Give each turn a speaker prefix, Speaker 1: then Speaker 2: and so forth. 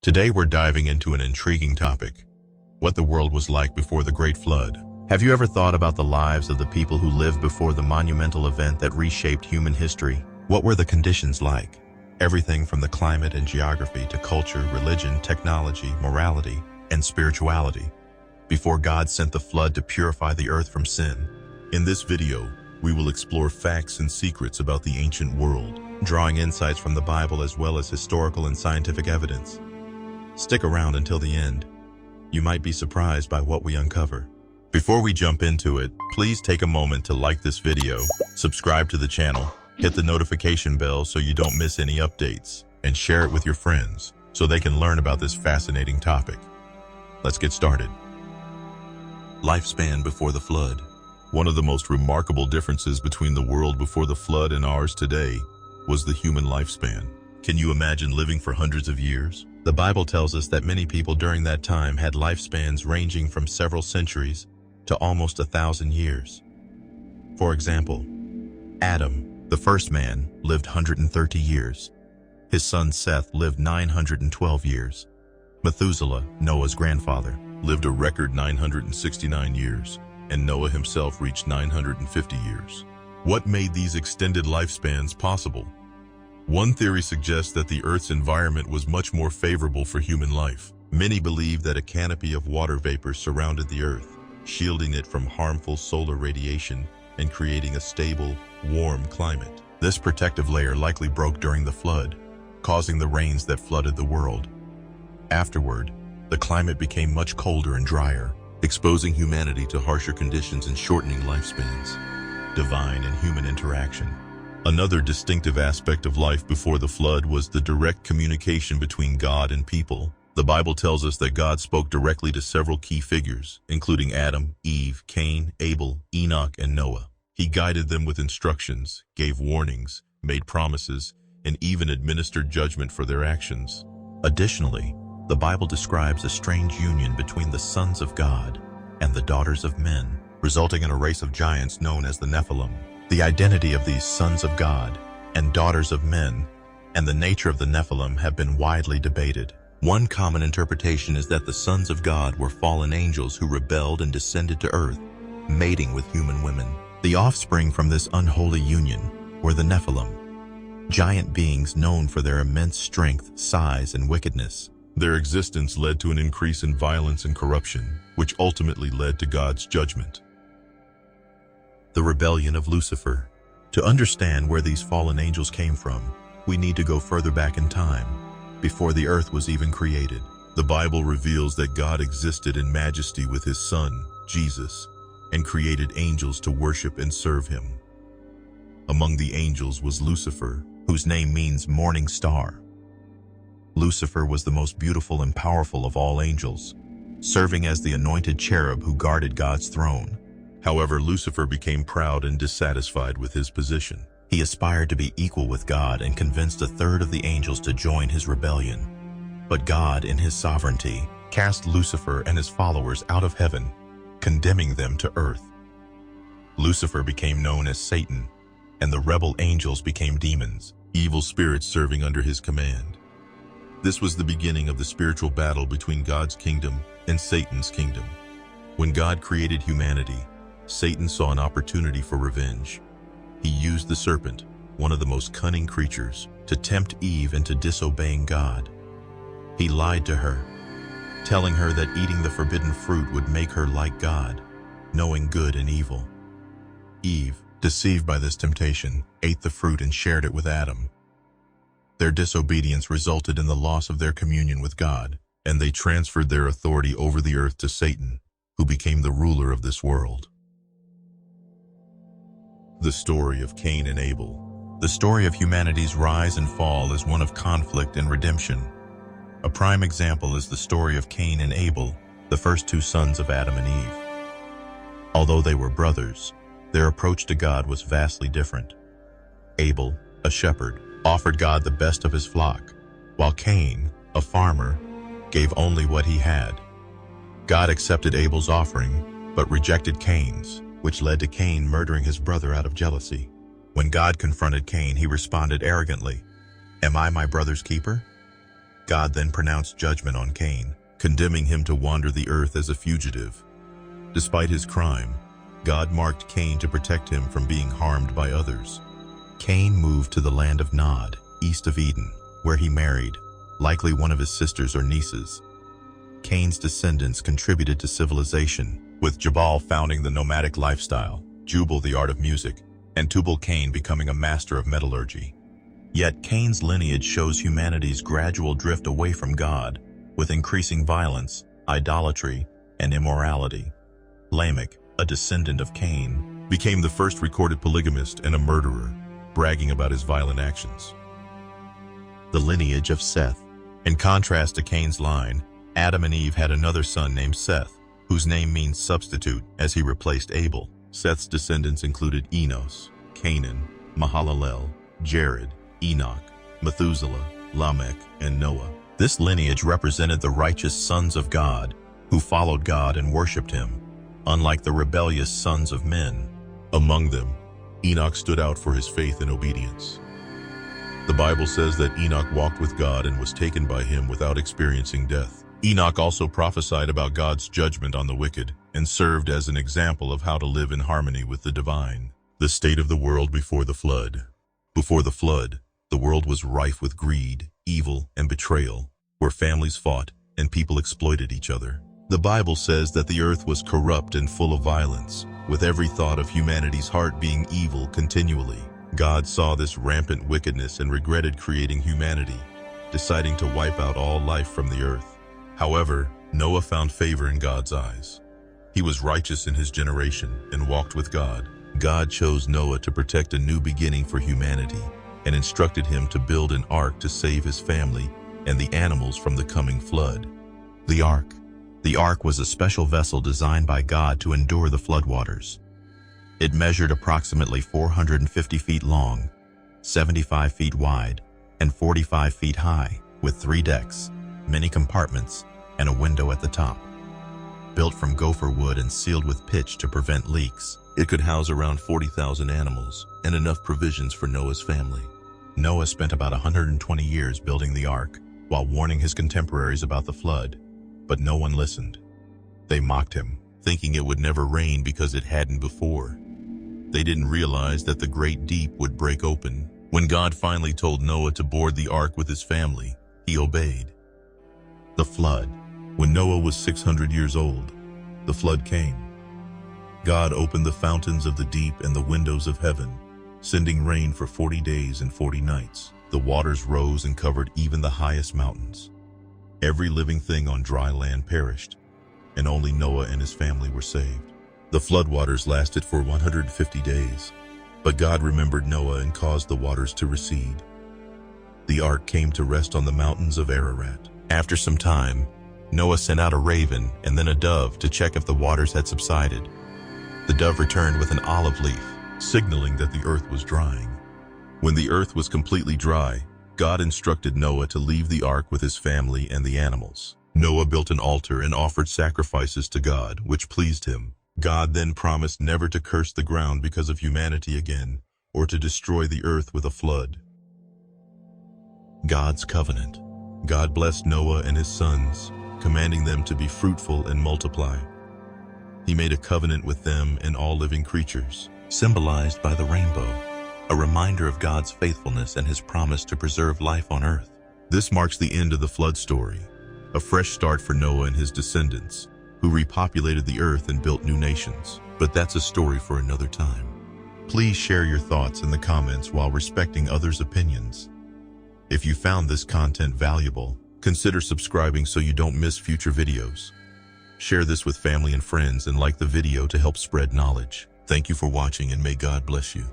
Speaker 1: Today we're diving into an intriguing topic: what the world was like before the Great Flood. Have you ever thought about the lives of the people who lived before the monumental event that reshaped human history? What were the conditions like? Everything from the climate and geography to culture, religion, technology, morality, and spirituality, before God sent the flood to purify the earth from sin. In this video, we will explore facts and secrets about the ancient world, drawing insights from the Bible as well as historical and scientific evidence. Stick around until the end. You might be surprised by what we uncover. Before we jump into it, please take a moment to like this video, subscribe to the channel, hit the notification bell so you don't miss any updates, and share it with your friends so they can learn about this fascinating topic. Let's get started. Lifespan before the flood. One of the most remarkable differences between the world before the flood and ours today was the human lifespan. Can you imagine living for hundreds of years? The Bible tells us that many people during that time had lifespans ranging from several centuries to almost 1,000 years. For example, Adam, the first man, lived 130 years. His son Seth lived 912 years. Methuselah, Noah's grandfather, lived a record 969 years, and Noah himself reached 950 years. What made these extended lifespans possible? One theory suggests that the Earth's environment was much more favorable for human life. Many believe that a canopy of water vapor surrounded the Earth, shielding it from harmful solar radiation and creating a stable, warm climate. This protective layer likely broke during the flood, causing the rains that flooded the world. Afterward, the climate became much colder and drier, exposing humanity to harsher conditions and shortening lifespans. Divine and human interaction. Another distinctive aspect of life before the flood was the direct communication between God and people. The Bible tells us that God spoke directly to several key figures, including Adam, Eve, Cain, Abel, Enoch, and Noah. He guided them with instructions, gave warnings, made promises, and even administered judgment for their actions. Additionally, the Bible describes a strange union between the sons of God and the daughters of men, resulting in a race of giants known as the Nephilim. The identity of these sons of God and daughters of men and the nature of the Nephilim have been widely debated. One common interpretation is that the sons of God were fallen angels who rebelled and descended to earth, mating with human women. The offspring from this unholy union were the Nephilim, giant beings known for their immense strength, size, and wickedness. Their existence led to an increase in violence and corruption, which ultimately led to God's judgment. The rebellion of Lucifer. To understand where these fallen angels came from, we need to go further back in time, before the earth was even created. The Bible reveals that God existed in majesty with his Son, Jesus, and created angels to worship and serve him. Among the angels was Lucifer, whose name means morning star. Lucifer was the most beautiful and powerful of all angels, serving as the anointed cherub who guarded God's throne. However, Lucifer became proud and dissatisfied with his position. He aspired to be equal with God and convinced a third of the angels to join his rebellion. But God, in his sovereignty, cast Lucifer and his followers out of heaven, condemning them to earth. Lucifer became known as Satan, and the rebel angels became demons, evil spirits serving under his command. This was the beginning of the spiritual battle between God's kingdom and Satan's kingdom. When God created humanity, Satan saw an opportunity for revenge. He used the serpent, one of the most cunning creatures, to tempt Eve into disobeying God. He lied to her, telling her that eating the forbidden fruit would make her like God, knowing good and evil. Eve, deceived by this temptation, ate the fruit and shared it with Adam. Their disobedience resulted in the loss of their communion with God, and they transferred their authority over the earth to Satan, who became the ruler of this world. The story of Cain and Abel. The story of humanity's rise and fall is one of conflict and redemption. A prime example is the story of Cain and Abel, the first two sons of Adam and Eve. Although they were brothers, their approach to God was vastly different. Abel, a shepherd, offered God the best of his flock, while Cain, a farmer, gave only what he had. God accepted Abel's offering, but rejected Cain's, which led to Cain murdering his brother out of jealousy. When God confronted Cain, he responded arrogantly, "Am I my brother's keeper?" God then pronounced judgment on Cain, condemning him to wander the earth as a fugitive. Despite his crime, God marked Cain to protect him from being harmed by others. Cain moved to the land of Nod, east of Eden, where he married, likely one of his sisters or nieces. Cain's descendants contributed to civilization, with Jabal founding the nomadic lifestyle, Jubal the art of music, and Tubal-Cain becoming a master of metallurgy. Yet Cain's lineage shows humanity's gradual drift away from God, with increasing violence, idolatry, and immorality. Lamech, a descendant of Cain, became the first recorded polygamist and a murderer, bragging about his violent actions. The lineage of Seth. In contrast to Cain's line, Adam and Eve had another son named Seth, whose name means substitute, as he replaced Abel. Seth's descendants included Enos, Canaan, Mahalalel, Jared, Enoch, Methuselah, Lamech, and Noah. This lineage represented the righteous sons of God, who followed God and worshipped him, unlike the rebellious sons of men. Among them, Enoch stood out for his faith and obedience. The Bible says that Enoch walked with God and was taken by him without experiencing death. Enoch also prophesied about God's judgment on the wicked and served as an example of how to live in harmony with the divine. The state of the world before the flood. Before the flood, the world was rife with greed, evil, and betrayal, where families fought and people exploited each other. The Bible says that the earth was corrupt and full of violence, with every thought of humanity's heart being evil continually. God saw this rampant wickedness and regretted creating humanity, deciding to wipe out all life from the earth. However, Noah found favor in God's eyes. He was righteous in his generation and walked with God. God chose Noah to protect a new beginning for humanity and instructed him to build an ark to save his family and the animals from the coming flood. The ark. The ark was a special vessel designed by God to endure the floodwaters. It measured approximately 450 feet long, 75 feet wide, and 45 feet high, with 3 decks, many compartments, and a window at the top. Built from gopher wood and sealed with pitch to prevent leaks, it could house around 40,000 animals and enough provisions for Noah's family. Noah spent about 120 years building the ark, while warning his contemporaries about the flood, but no one listened. They mocked him, thinking it would never rain because it hadn't before. They didn't realize that the great deep would break open. When God finally told Noah to board the ark with his family, he obeyed. The flood. When Noah was 600 years old, the flood came. God opened the fountains of the deep and the windows of heaven, sending rain for 40 days and 40 nights. The waters rose and covered even the highest mountains. Every living thing on dry land perished, and only Noah and his family were saved. The floodwaters lasted for 150 days, but God remembered Noah and caused the waters to recede. The ark came to rest on the mountains of Ararat. After some time, Noah sent out a raven and then a dove to check if the waters had subsided. The dove returned with an olive leaf, signaling that the earth was drying. When the earth was completely dry, God instructed Noah to leave the ark with his family and the animals. Noah built an altar and offered sacrifices to God, which pleased him. God then promised never to curse the ground because of humanity again, or to destroy the earth with a flood. God's covenant. God blessed Noah and his sons, commanding them to be fruitful and multiply. He made a covenant with them and all living creatures, symbolized by the rainbow, a reminder of God's faithfulness and his promise to preserve life on earth. This marks the end of the flood story, a fresh start for Noah and his descendants, who repopulated the earth and built new nations. But that's a story for another time. Please share your thoughts in the comments while respecting others' opinions. If you found this content valuable, consider subscribing so you don't miss future videos. Share this with family and friends and like the video to help spread knowledge. Thank you for watching and may God bless you.